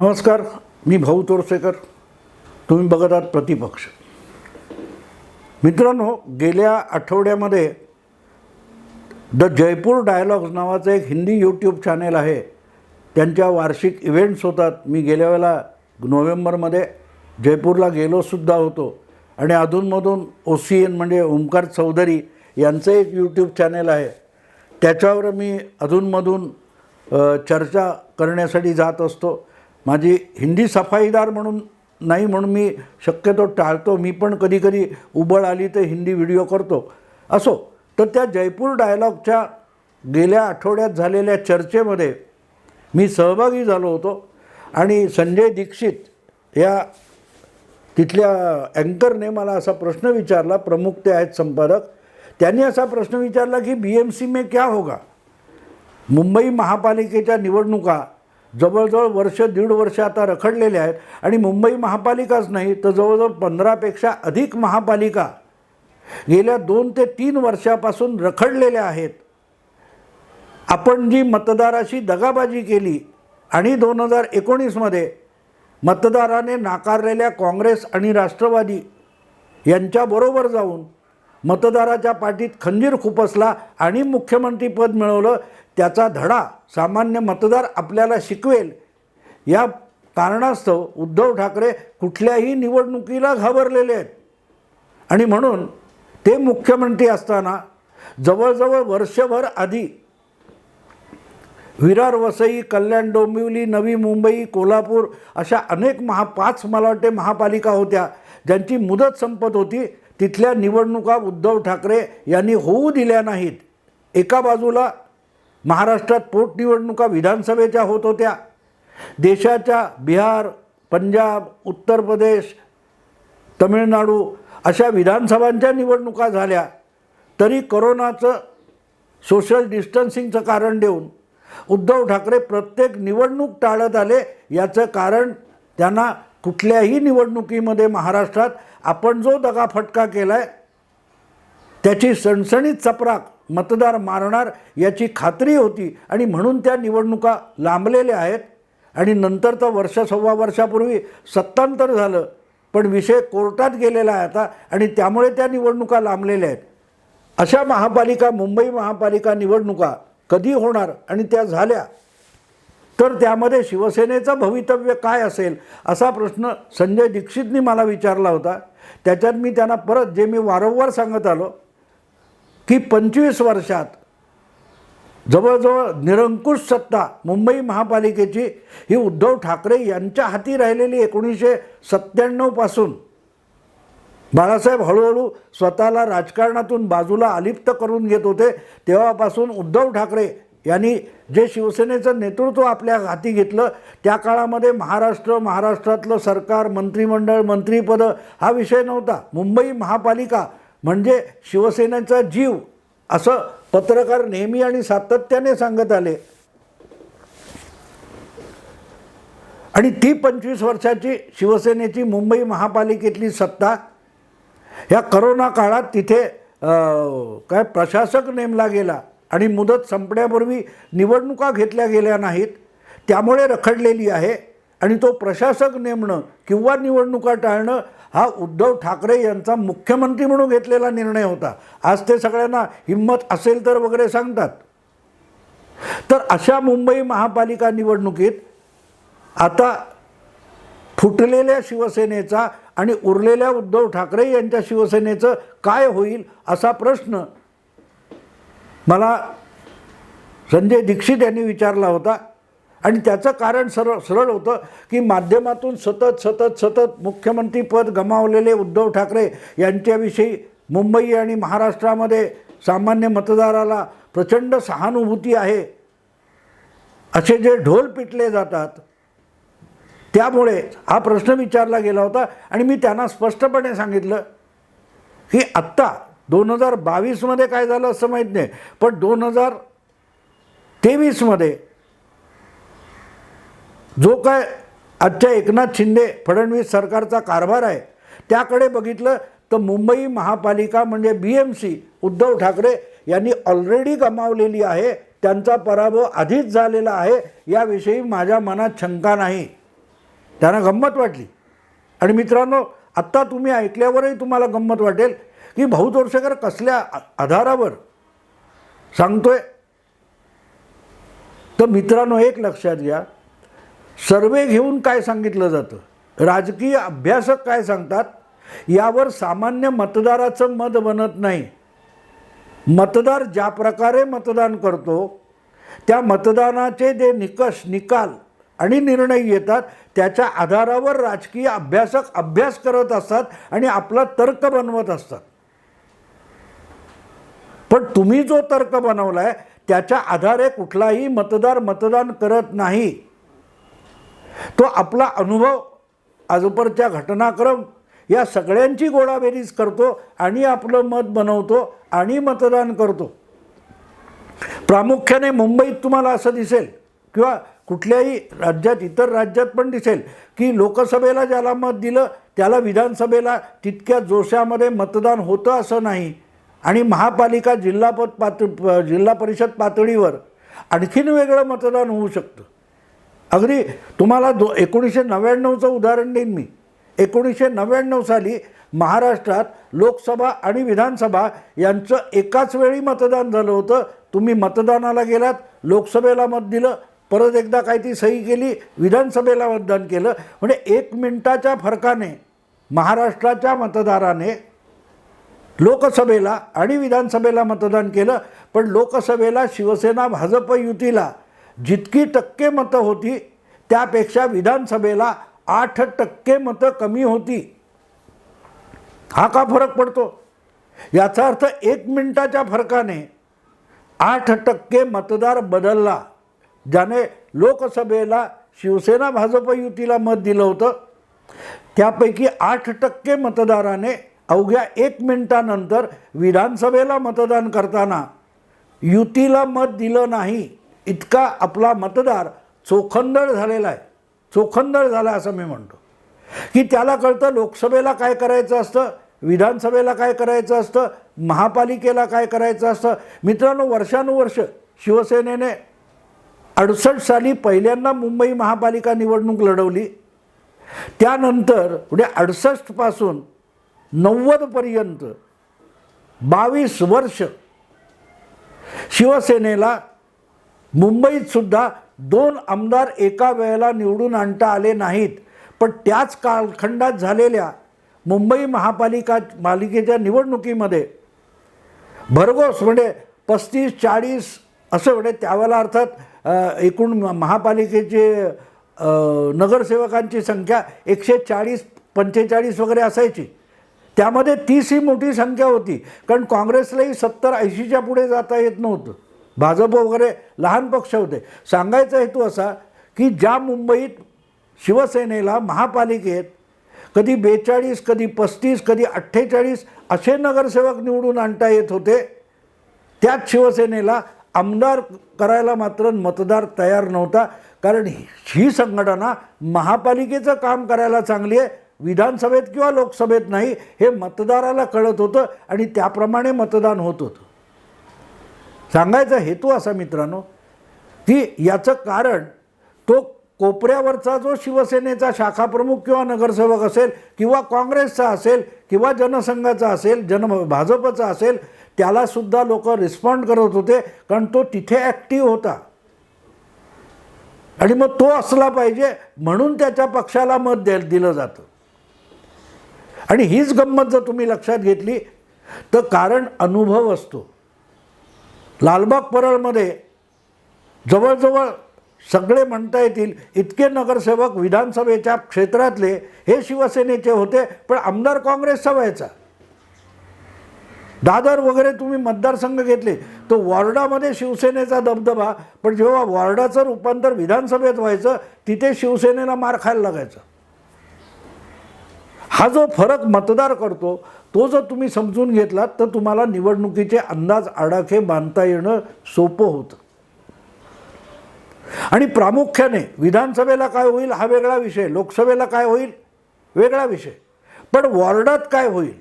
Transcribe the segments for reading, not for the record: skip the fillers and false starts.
नमस्कार, मी भाऊ तोरसेकर. तुम्ही बघत आहात प्रतिपक्ष. मित्रांनो, गेल्या आठवड्यामध्ये द जयपूर डायलॉग्स नावाचं एक हिंदी यूट्यूब चॅनेल आहे. त्यांच्या वार्षिक इव्हेंट्स होतात. मी गेल्या वेळेला नोव्हेंबरमध्ये जयपूरला गेलोसुद्धा होतो आणि अधूनमधून OCN म्हणजे ओमकार चौधरी यांचं एक यूट्यूब चॅनेल आहे. त्याच्यावर मी अधूनमधून चर्चा करण्यासाठी जात असतो. माझी हिंदी सफाईदार म्हणून नाही म्हणून मी शक्यतो टाळतो. मी पण कधीकधी उबळ आली तर हिंदी व्हिडिओ करतो. असो, तर त्या जयपूर डायलॉगच्या गेल्या आठवड्यात झालेल्या चर्चेमध्ये मी सहभागी झालो होतो आणि संजय दीक्षित या तिथल्या अँकरने मला असा प्रश्न विचारला. प्रमुख ते आहेत संपादक. त्यांनी असा प्रश्न विचारला की BMC में क्या होगा. मुंबई महापालिकेच्या निवडणुका जवळजवळ वर्ष दीड वर्ष आता रखडलेल्या आहेत आणि मुंबई महापालिकाच नाही तर जवळजवळ 15पेक्षा अधिक महापालिका गेल्या 2 ते 3 वर्षापासून रखडलेल्या आहेत. आपण जी मतदाराशी दगाबाजी केली आणि 2019मध्ये मतदाराने नाकारलेल्या काँग्रेस आणि राष्ट्रवादी यांच्याबरोबर जाऊन मतदाराच्या पाठीत खंजीर खुपसला आणि मुख्यमंत्रीपद मिळवलं, त्याचा धडा सामान्य मतदार आपल्याला शिकवेल या कारणास्तव उद्धव ठाकरे कुठल्याही निवडणुकीला घाबरलेले आहेत. आणि म्हणून ते मुख्यमंत्री असताना जवळजवळ वर्षभर आधी विरार, वसई, कल्याण, डोंबिवली, नवी मुंबई, कोल्हापूर अशा अनेक 5 मला वाटते महापालिका होत्या ज्यांची मुदत संपत होती. तिथल्या निवडणुका उद्धव ठाकरे यांनी होऊ दिल्या नाहीत. एका बाजूला महाराष्ट्रात पोटनिवडणुका विधानसभेच्या होत होत्या. देशाच्या बिहार, पंजाब, उत्तर प्रदेश, तमिळनाडू अशा विधानसभांच्या निवडणुका झाल्या तरी कोरोनाचं सोशल डिस्टन्सिंगचं कारण देऊन उद्धव ठाकरे प्रत्येक निवडणूक टाळत आले. याचं कारण त्यांना कुठल्याही निवडणुकीमध्ये महाराष्ट्रात आपण जो दगाफटका केला आहे त्याची सणसणीत चपराक मतदार मारणार याची खात्री होती आणि म्हणून त्या निवडणुका लांबलेल्या आहेत. आणि नंतर तर वर्ष सव्वा वर्षापूर्वी सत्तांतर झालं पण विषय कोर्टात गेलेला आहे आता आणि त्यामुळे त्या निवडणुका लांबलेल्या आहेत. अशा महापालिका, मुंबई महापालिका निवडणुका कधी होणार आणि त्या झाल्या तर त्यामध्ये शिवसेनेचं भवितव्य काय असेल असा प्रश्न संजय दीक्षितनी मला विचारला होता. त्याच्यात मी त्यांना परत जे मी वारंवार सांगत आलो की 25 वर्षात जवळजवळ निरंकुश सत्ता मुंबई महापालिकेची ही उद्धव ठाकरे यांच्या हाती राहिलेली. 1997 पासून बाळासाहेब हळूहळू स्वतःला राजकारणातून बाजूला अलिप्त करून घेत होते तेव्हापासून उद्धव ठाकरे यांनी जे शिवसेनेचं नेतृत्व आपल्या हाती घेतलं त्या काळामध्ये महाराष्ट्रातलं सरकार, मंत्रिमंडळ, मंत्रिपदं हा विषय नव्हता. मुंबई महापालिका म्हणजे शिवसेनेचा जीव असं पत्रकार नेहमी आणि सातत्याने सांगत आले. आणि ती 25 वर्षाची शिवसेनेची मुंबई महापालिकेतली सत्ता ह्या करोना काळात तिथे काय प्रशासक नेमला गेला आणि मुदत संपण्यापूर्वी निवडणुका घेतल्या गेल्या नाहीत त्यामुळे रखडलेली आहे. आणि तो प्रशासक नेमणं किंवा निवडणुका टाळणं हा उद्धव ठाकरे यांचा मुख्यमंत्री म्हणून घेतलेला निर्णय होता. आज ते सगळ्यांना हिंमत असेल तर वगैरे सांगतात. तर अशा मुंबई महापालिका निवडणुकीत आता फुटलेल्या शिवसेनेचा आणि उरलेल्या उद्धव ठाकरे यांच्या शिवसेनेचं काय होईल असा प्रश्न मला संजय दीक्षित यांनी विचारला होता. आणि त्याचं कारण सरळ होतं की माध्यमातून सतत मुख्यमंत्रीपद गमावलेले उद्धव ठाकरे यांच्याविषयी मुंबई आणि महाराष्ट्रामध्ये सामान्य मतदाराला प्रचंड सहानुभूती आहे असे जे ढोल पिटले जातात त्यामुळे हा प्रश्न विचारला गेला होता. आणि मी त्यांना स्पष्टपणे सांगितलं की आत्ता 2022मध्ये काय झालं असं माहीत नाही पण 2023मध्ये जो काय आजच्या एकनाथ शिंदे फडणवीस सरकारचा कारभार आहे त्याकडे बघितलं तर मुंबई महापालिका म्हणजे BMC उद्धव ठाकरे यांनी ऑलरेडी गमावलेली आहे. त्यांचा पराभव आधीच झालेला आहे याविषयी माझ्या मनात शंका नाही. त्यांना गंमत वाटली. आणि मित्रांनो, आत्ता तुम्ही ऐकल्यावरही तुम्हाला गंमत वाटेल की भाऊ तोरसेकर कसल्या आधारावर सांगतोय. तर मित्रांनो, एक लक्षात घ्या, सर्वे घेऊन काय सांगितलं जातं, राजकीय अभ्यासक काय सांगतात, यावर सामान्य मतदाराचं मत बनत नाही. मतदार ज्या प्रकारे मतदान करतो त्या मतदानाचे जे निकष, निकाल आणि निर्णय येतात त्याच्या आधारावर राजकीय अभ्यासक अभ्यास करत असतात आणि आपला तर्क बनवत असतात. पण तुम्ही जो तर्क बनवलाय त्याच्या आधारे कुठलाही मतदार मतदान करत नाही. तो आपला अनुभव, आजूबाजूच्या घटनाक्रम या सगळ्यांची गोळाबेरीज करतो आणि आपलं मत बनवतो आणि मतदान करतो. प्रामुख्याने मुंबईत तुम्हाला असं दिसेल किंवा कुठल्याही राज्यात, इतर राज्यात पण दिसेल की लोकसभेला ज्याला मत दिलं त्याला विधानसभेला तितक्या जोशामध्ये मतदान होतं असं नाही. आणि महापालिका, जिल्हा परिषद पातळीवर आणखीन वेगळं मतदान होऊ शकतं. अगदी तुम्हाला 1999चं उदाहरण देईन मी. 1999 साली महाराष्ट्रात लोकसभा आणि विधानसभा यांचं एकाच वेळी मतदान झालं होतं. तुम्ही मतदानाला गेलात, लोकसभेला मत दिलं, परत एकदा काय ती सही केली, विधानसभेला मतदान केलं. म्हणजे 1 मिनिटाच्या फरकाने महाराष्ट्राच्या मतदाराने लोकसभेला आणि विधानसभेला मतदान केलं. पण लोकसभेला शिवसेना भाजप युतीला जितकी टक्के मतं होती त्यापेक्षा विधानसभेला 8% मतं कमी होती. हा का फरक पडतो? याचा अर्थ 1 मिनिटाच्या फरकाने 8% मतदार बदलला. ज्याने लोकसभेला शिवसेना भाजप युतीला मत दिलं होतं त्यापैकी 8% मतदाराने अवघ्या 1 मिनिटानंतर विधानसभेला मतदान करताना युतीला मत दिलं नाही. इतका आपला मतदार चोखंदळ झालेला आहे. चोखंदळ झाला असं मी म्हणतो की त्याला कळतं लोकसभेला काय करायचं असतं, विधानसभेला काय करायचं असतं, महापालिकेला काय करायचं असतं. मित्रांनो, वर्षानुवर्ष शिवसेनेने 68 साली पहिल्यांदा मुंबई महापालिका निवडणूक लढवली. त्यानंतर पुढे 68 पासून 90 पर्यंत 22 वर्ष शिवसेनेला मुंबईत सुद्धा 2 आमदार एका वेळेला निवडून आणता आले नाहीत. पण त्याच कालखंडात झालेल्या मुंबई महापालिकेच्या निवडणुकीमध्ये भरघोस म्हणजे 35-40 असं म्हणजे त्यावेळेला अर्थात एकूण महापालिकेचे नगरसेवकांची संख्या 140-45 वगैरे असायची. त्यामध्ये 30 ही मोठी संख्या होती, कारण काँग्रेसलाही 70-80च्या पुढे जाता येत नव्हतं. भाजप वगैरे लहान पक्ष होते. सांगायचा हेतू असा की ज्या मुंबईत शिवसेनेला महापालिकेत कधी 42, कधी 35, कधी 48 असे नगरसेवक निवडून आणता येत होते, त्याच शिवसेनेला आमदार करायला मात्र मतदार तयार नव्हता. कारण ही संघटना महापालिकेचं काम करायला चांगली आहे, विधानसभेत किंवा लोकसभेत नाही, हे मतदाराला कळत होतं आणि त्याप्रमाणे मतदान होत होतं. सांगायचा हेतू असा मित्रांनो की याचं कारण तो कोपऱ्यावरचा जो शिवसेनेचा शाखाप्रमुख किंवा नगरसेवक असेल किंवा काँग्रेसचा असेल किंवा जनसंघाचा असेल, भाजपचा असेल, त्यालासुद्धा लोक रिस्पॉन्ड करत होते, कारण तो तिथे ॲक्टिव्ह होता. आणि मग तो असला पाहिजे म्हणून त्याच्या पक्षाला मत दिलं जातं. आणि हीच गंमत जर तुम्ही लक्षात घेतली तर कारण अनुभव असतो. लालबाग परळमध्ये जवळजवळ सगळे म्हणता येतील इतके नगरसेवक विधानसभेच्या क्षेत्रातले हे शिवसेनेचे होते, पण आमदार काँग्रेसचा व्हायचा. दादर वगैरे तुम्ही मतदारसंघ घेतले तो वॉर्डामध्ये शिवसेनेचा दबदबा, पण जेव्हा वॉर्डाचं रूपांतर विधानसभेत व्हायचं तिथे शिवसेनेला मार खायला लागायचा. हा जो फरक मतदार करतो तो जर तुम्ही समजून घेतलात तर तुम्हाला निवडणुकीचे अंदाज आडाखे बांधता येणं सोपं होतं. आणि प्रामुख्याने विधानसभेला काय होईल हा वेगळा विषय, लोकसभेला काय होईल वेगळा विषय, पण वॉर्डात काय होईल.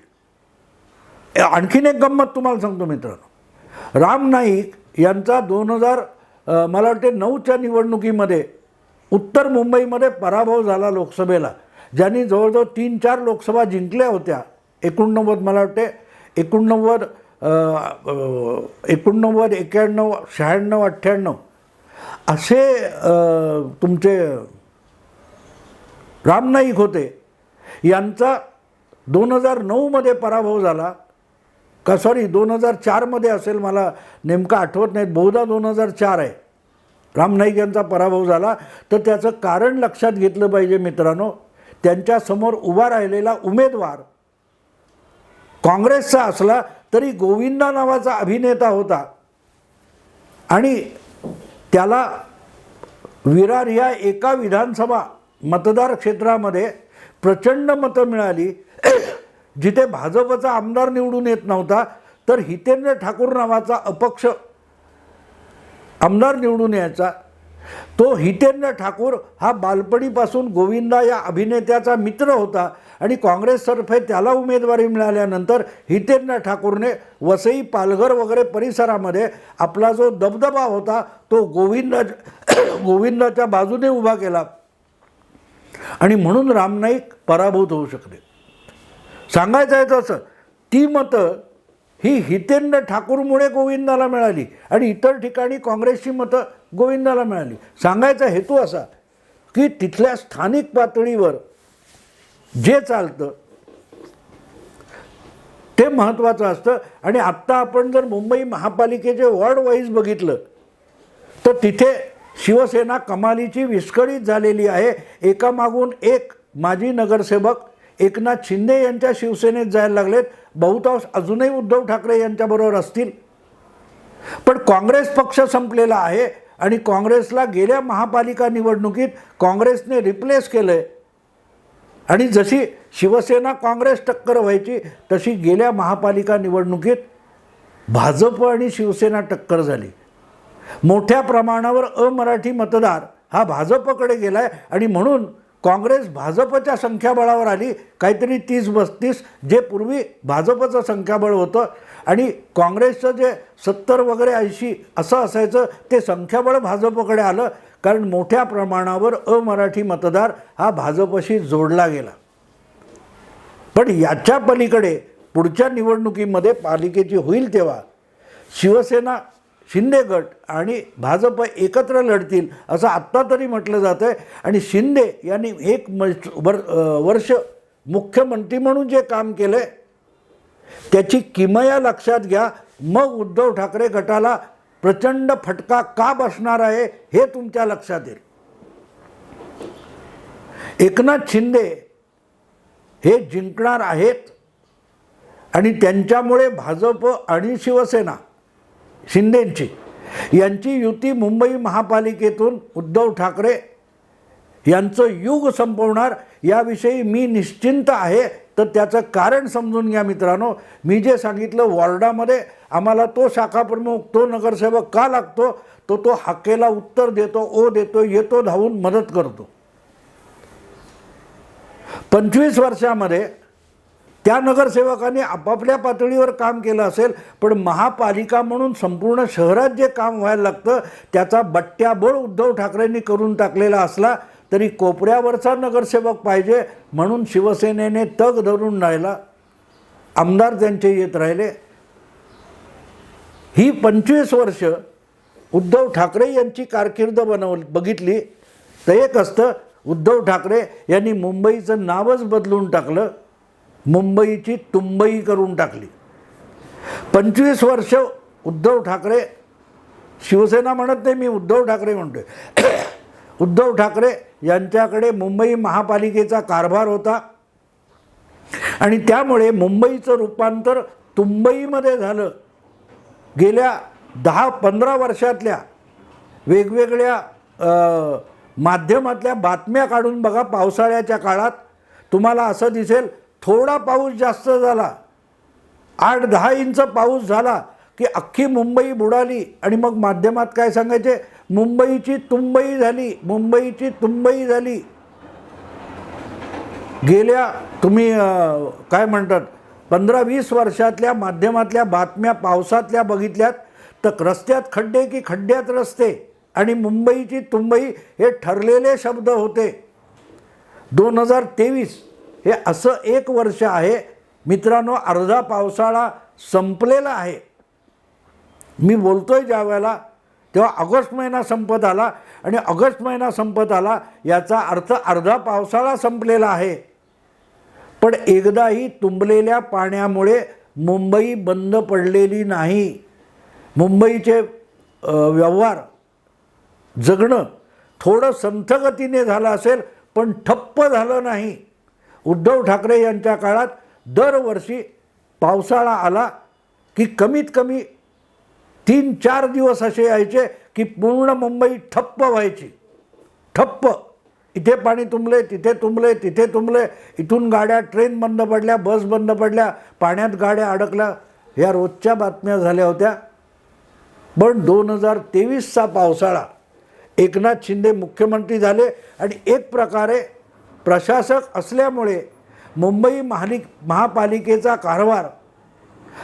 आणखीन एक गंमत तुम्हाला सांगतो मित्रांनो. राम नाईक यांचा 2000 मला वाटते 9च्या निवडणुकीमध्ये उत्तर मुंबईमध्ये पराभव झाला लोकसभेला, ज्यांनी जवळजवळ 3-4 लोकसभा जिंकल्या होत्या. 89 मला वाटते 89, 91, 96, 98 असे तुमचे राम नाईक होते. यांचा 2009मध्ये पराभव झाला का, सॉरी 2004मध्ये असेल, मला नेमकं आठवत नाही, बहुधा 2004 आहे, राम नाईक यांचा पराभव झाला. तर त्याचं कारण लक्षात घेतलं पाहिजे मित्रांनो. त्यांच्यासमोर उभा राहिलेला उमेदवार काँग्रेसचा असला तरी गोविंदा नावाचा अभिनेता होता आणि त्याला विरार या एका विधानसभा मतदार क्षेत्रामध्ये प्रचंड मतं मिळाली, जिथे भाजपचा आमदार निवडून येत नव्हता, तर हितेंद्र ठाकूर नावाचा अपक्ष आमदार निवडून यायचा. तो हितेंद्र ठाकूर हा बालपणीपासून गोविंदा या अभिनेत्याचा मित्र होता आणि काँग्रेसतर्फे त्याला उमेदवारी मिळाल्यानंतर हितेंद्र ठाकूरने वसई, पालघर वगैरे परिसरामध्ये आपला जो दबदबा होता तो गोविंदाच्या बाजूने उभा केला आणि म्हणून राम नाईक पराभूत होऊ शकले. सांगायचं आहे तसं ती मतं ही हितेंद्र ठाकूरमुळे गोविंदाला मिळाली आणि इतर ठिकाणी काँग्रेसची मतं गोविंदाला मिळाली. सांगायचा हेतू असा की तिथल्या स्थानिक पातळीवर जे चालतं ते महत्त्वाचं असतं. आणि आत्ता आपण जर मुंबई महापालिकेचे वॉर्ड वाईज बघितलं तर तिथे शिवसेना कमालीची विस्कळीत झालेली आहे. एकामागून एक माजी नगरसेवक एकनाथ शिंदे यांच्या शिवसेनेत जायला लागलेत. बहुतांश अजूनही उद्धव ठाकरे यांच्याबरोबर असतील, पण काँग्रेस पक्ष संपलेला आहे आणि काँग्रेसला गेल्या महापालिका निवडणुकीत काँग्रेसने रिप्लेस केलं आहे. आणि जशी शिवसेना काँग्रेस टक्कर व्हायची तशी गेल्या महापालिका निवडणुकीत भाजप आणि शिवसेना टक्कर झाली. मोठ्या प्रमाणावर अमराठी मतदार हा भाजपकडे गेला आहे आणि म्हणून काँग्रेस भाजपच्या संख्याबळावर आली, काहीतरी 30-32, जे पूर्वी भाजपचं संख्याबळ होतं आणि काँग्रेसचं जे 70 वगैरे 80 असं असायचं ते संख्याबळ भाजपकडे आलं, कारण मोठ्या प्रमाणावर अमराठी मतदार हा भाजपशी जोडला गेला. पण याच्या पलीकडे पुढच्या निवडणुकीमध्ये पालिकेची होईल तेव्हा शिवसेना, शिंदे गट आणि भाजप एकत्र लढतील असं आत्ता तरी म्हटलं जातं आहे. आणि शिंदे यांनी 1 वर्ष मुख्यमंत्री म्हणून जे काम केलं आहे त्याची किमया लक्षात घ्या. मग उद्धव ठाकरे गटाला प्रचंड फटका का बसणार आहे हे तुमच्या लक्षात येईल. एकनाथ शिंदे हे जिंकणार आहेत आणि त्यांच्यामुळे भाजप आणि शिवसेना शिंदेंची यांची युती मुंबई महापालिकेतून उद्धव ठाकरे यांचं युग संपवणार याविषयी मी निश्चिंत आहे. तर त्याचं कारण समजून घ्या मित्रांनो. मी जे सांगितलं वॉर्डामध्ये आम्हाला तो शाखाप्रमुख, तो नगरसेवक का लागतो, तो हाकेला उत्तर देतो, ओ देतो, येतो धावून मदत करतो. 25 वर्षामध्ये त्या नगरसेवकांनी आपापल्या पातळीवर काम केलं असेल, पण महापालिका म्हणून संपूर्ण शहरात जे काम व्हायला लागतं त्याचा बट्ट्याबोळ उद्धव ठाकरेंनी करून टाकलेला असला तरी कोपऱ्यावरचा नगरसेवक पाहिजे म्हणून शिवसेनेने तग धरून राहिला, आमदार त्यांचे येत राहिले. ही 25 वर्ष उद्धव ठाकरे यांची कारकीर्द बघितली तर एक असतं, उद्धव ठाकरे यांनी मुंबईचं नावच बदलून टाकलं, मुंबईची तुंबई करून टाकली. 25 वर्ष उद्धव ठाकरे, शिवसेना म्हणत नाही मी, उद्धव ठाकरे म्हणतोय, उद्धव ठाकरे यांच्याकडे मुंबई महापालिकेचा कारभार होता आणि त्यामुळे मुंबईचं रूपांतर तुंबईमध्ये झालं. गेल्या 10-15 वर्षातल्या वेगवेगळ्या माध्यमातल्या बातम्या काढून बघा. पावसाळ्याच्या काळात तुम्हाला असं दिसेल थोडा पाऊस जास्त झाला, 8-10 इंच पाऊस झाला की अख्खी मुंबई बुडाली आणि मग माध्यमात काय सांगायचे, मुंबईची तुंबई झाली, मुंबईची तुंबई झाली. गेल्या तुम्ही काय म्हणतात 15-20 वर्षातल्या माध्यमातल्या बातम्या पावसातल्या बघितल्यात तर रस्त्यात खड्डे की खड्ड्यात रस्ते, आणि मुंबईची तुंबई हे ठरलेले शब्द होते. 2023 हे असं एक वर्ष आहे मित्रांनो, अर्धा पावसाळा संपलेला आहे. मी बोलतोय ज्या वेळेला तेव्हा ऑगस्ट महिना संपत आला आणि ऑगस्ट महिना संपत आला याचा अर्थ अर्धा पावसाळा संपलेला आहे. पण एकदाही तुंबलेल्या पाण्यामुळे मुंबई बंद पडलेली नाही. मुंबईचे व्यवहार जगणं थोडं संथ गतीने झालं असेल पण ठप्प झालं नाही. उद्धव ठाकरे यांच्या काळात दरवर्षी पावसाळा आला की कमीत कमी 3-4 दिवस असे यायचे की पूर्ण मुंबई ठप्प व्हायची. ठप्प. इथे पाणी तुंबले, तिथे तुंबले, तिथे तुंबले, इथून गाड्या, ट्रेन बंद पडल्या, बस बंद पडल्या, पाण्यात गाड्या अडकल्या, ह्या रोजच्या बातम्या झाल्या होत्या. पण 2023चा पावसाळा एकनाथ शिंदे मुख्यमंत्री झाले आणि एक प्रकारे प्रशासक असल्यामुळे मुंबई महापालिकेचा कारभार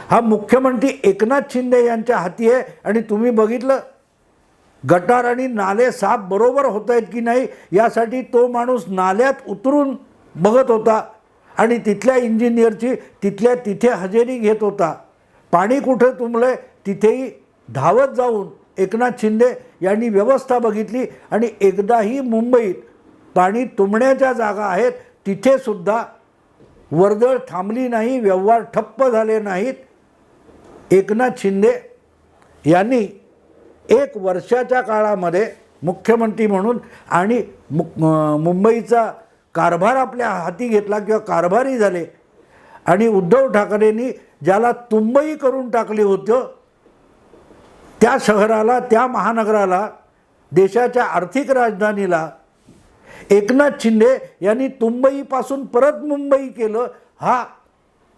हा मुख्यमंत्री एकनाथ शिंदे यांच्या हाती आहे. आणि तुम्ही बघितलं गटार आणि नाले साफ बरोबर होत आहेत की नाही यासाठी तो माणूस नाल्यात उतरून बघत होता आणि तिथल्या इंजिनियरची तिथल्या तिथे हजेरी घेत होता. पाणी कुठे तुंबलं तिथेही धावत जाऊन एकनाथ शिंदे यांनी व्यवस्था बघितली आणि एकदाही मुंबईत पाणी तुंबण्याच्या जागा आहेत तिथे सुद्धा वर्दळ थांबली नाही, व्यवहार ठप्प झाले नाहीत. एकनाथ शिंदे यांनी 1 वर्षाच्या काळामध्ये मुख्यमंत्री म्हणून आणि मुंबईचा कारभार आपल्या हाती घेतला किंवा कारभारी झाले. आणि उद्धव ठाकरेंनी ज्याला तुंबई करून टाकले होतं त्या शहराला, त्या महानगराला, देशाच्या आर्थिक राजधानीला एकनाथ शिंदे यांनी तुंबईपासून परत मुंबई केलं. हा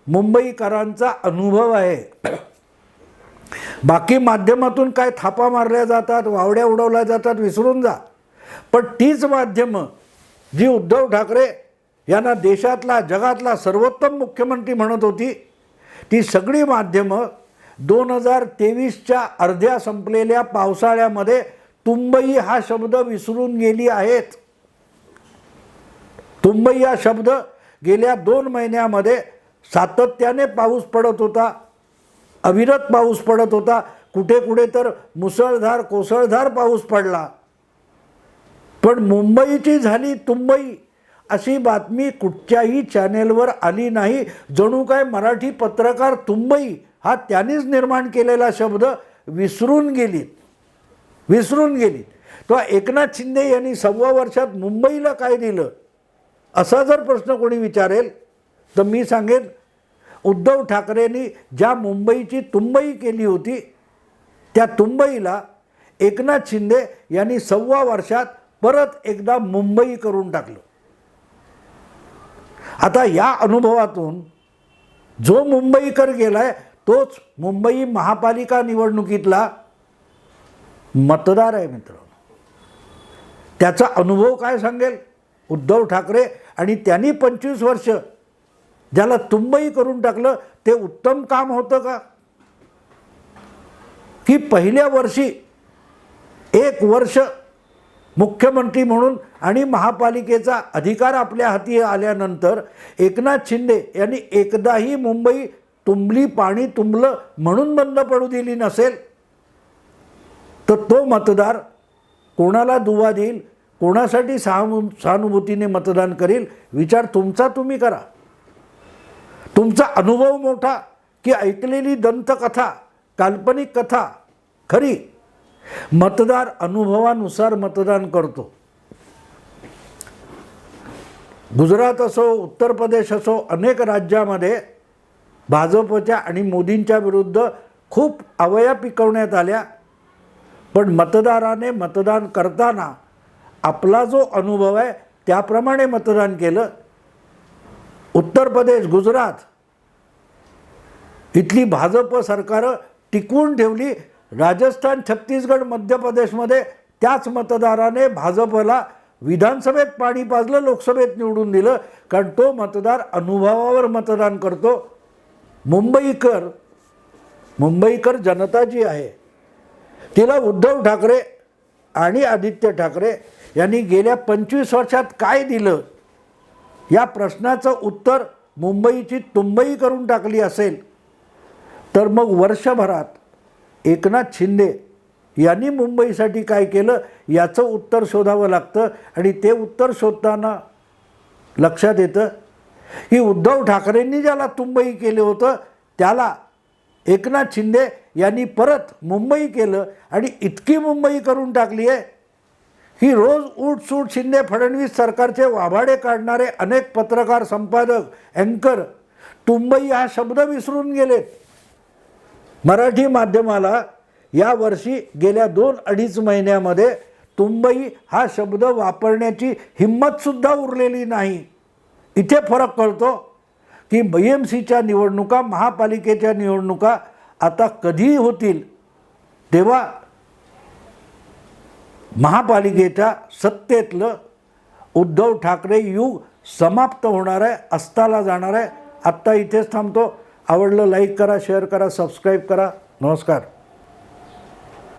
मुंबईकरांचा अनुभव आहे. बाकी माध्यमातून काय थापा मारल्या जातात, वावड्या उडवल्या जातात, विसरून जा. पण तीच माध्यमं जी उद्धव ठाकरे यांना देशातला, जगातला सर्वोत्तम मुख्यमंत्री म्हणत होती, ती सगळी माध्यमं 2023च्या अर्ध्या संपलेल्या पावसाळ्यामध्ये तुंबई हा शब्द विसरून गेली आहेत. तुंबई हा शब्द गेल्या 2 महिन्यामध्ये सातत्याने पाऊस पडत होता, अविरत पाऊस पडत होता, कुठे कुठे तर मुसळधार कोसळधार पाऊस पडला. पण मुंबईची झाली तुंबई अशी बातमी कुठच्याही चॅनेलवर आली नाही. जणू काय मराठी पत्रकार तुंबई हा त्यांनीच निर्माण केलेला शब्द विसरून गेलीत. तो एकनाथ शिंदे यांनी 1.25 वर्षात मुंबईला काय दिलं असा जर प्रश्न कोणी विचारेल तर मी सांगेन उद्धव ठाकरेंनी ज्या मुंबईची तुंबई केली होती त्या तुंबईला एकनाथ शिंदे यांनी 1.25 वर्षात परत एकदा मुंबई करून टाकलं. आता या अनुभवातून जो मुंबईकर गेलाय तोच मुंबई महापालिका निवडणुकीतला मतदार आहे मित्रांनो. त्याचा अनुभव काय सांगेल उद्धव ठाकरे. आणि त्यांनी 25 वर्ष ज्याला तुंबई करून टाकलं ते उत्तम काम होतं का, की पहिल्या वर्षी 1 वर्ष मुख्यमंत्री म्हणून आणि महापालिकेचा अधिकार आपल्या हाती आल्यानंतर एकनाथ शिंदे यांनी एकदाही मुंबई तुंबली, पाणी तुंबलं म्हणून बंद पडू दिली नसेल तर तो मतदार कोणाला दुवा देईल, कोणासाठी सहानुभूतीने मतदान करील, विचार तुमचा तुम्ही करा. तुमचा अनुभव मोठा की ऐकलेली दंतकथा, काल्पनिक कथा खरी. मतदार अनुभवानुसार मतदान करतो. गुजरात असो, उत्तर प्रदेश असो, अनेक राज्यामध्ये भाजपच्या आणि मोदींच्या विरुद्ध खूप अवया पिकवण्यात आल्या. पण मतदाराने मतदान करताना आपला जो अनुभव आहे त्याप्रमाणे मतदान केलं. उत्तर प्रदेश, गुजरात इथली भाजप सरकारं टिकवून ठेवली. राजस्थान, छत्तीसगड, मध्य प्रदेशमध्ये त्याच मतदाराने भाजपला विधानसभेत पाणी पाजलं, लोकसभेत निवडून दिलं. कारण तो मतदार अनुभवावर मतदान करतो. मुंबईकर जनता जी आहे तिला उद्धव ठाकरे आणि आदित्य ठाकरे यांनी गेल्या 25 वर्षात काय दिलं, या प्रश्नाचं उत्तर मुंबईची तुंबई करून टाकली असेल तर मग वर्षभरात एकनाथ शिंदे यांनी मुंबईसाठी काय केलं याचं उत्तर शोधावं लागतं. आणि ते उत्तर शोधताना लक्षात येतं की उद्धव ठाकरेंनी ज्याला तुंबई केलं होतं त्याला एकनाथ शिंदे यांनी परत मुंबई केलं आणि इतकी मुंबई करून टाकली आहे की रोज उठसूट शिंदे फडणवीस सरकारचे वाभाडे काढणारे अनेक पत्रकार, संपादक, अँकर तुंबई हा शब्द विसरून गेलेत. मराठी माध्यमाला यावर्षी गेल्या 2-2.5 महिन्यामध्ये तुंबई हा शब्द वापरण्याची हिंमतसुद्धा उरलेली नाही. इथे फरक कळतो की BMCच्या निवडणुका, महापालिकेच्या निवडणुका आता कधी होतील तेव्हा महापालिकेच्या सत्तेतलं उद्धव ठाकरे युग समाप्त होणार आहे, अस्ताला जाणार आहे. आत्ता इथेच थांबतो. आवडलं लाईक करा, शेअर करा, सबस्क्राईब करा. नमस्कार.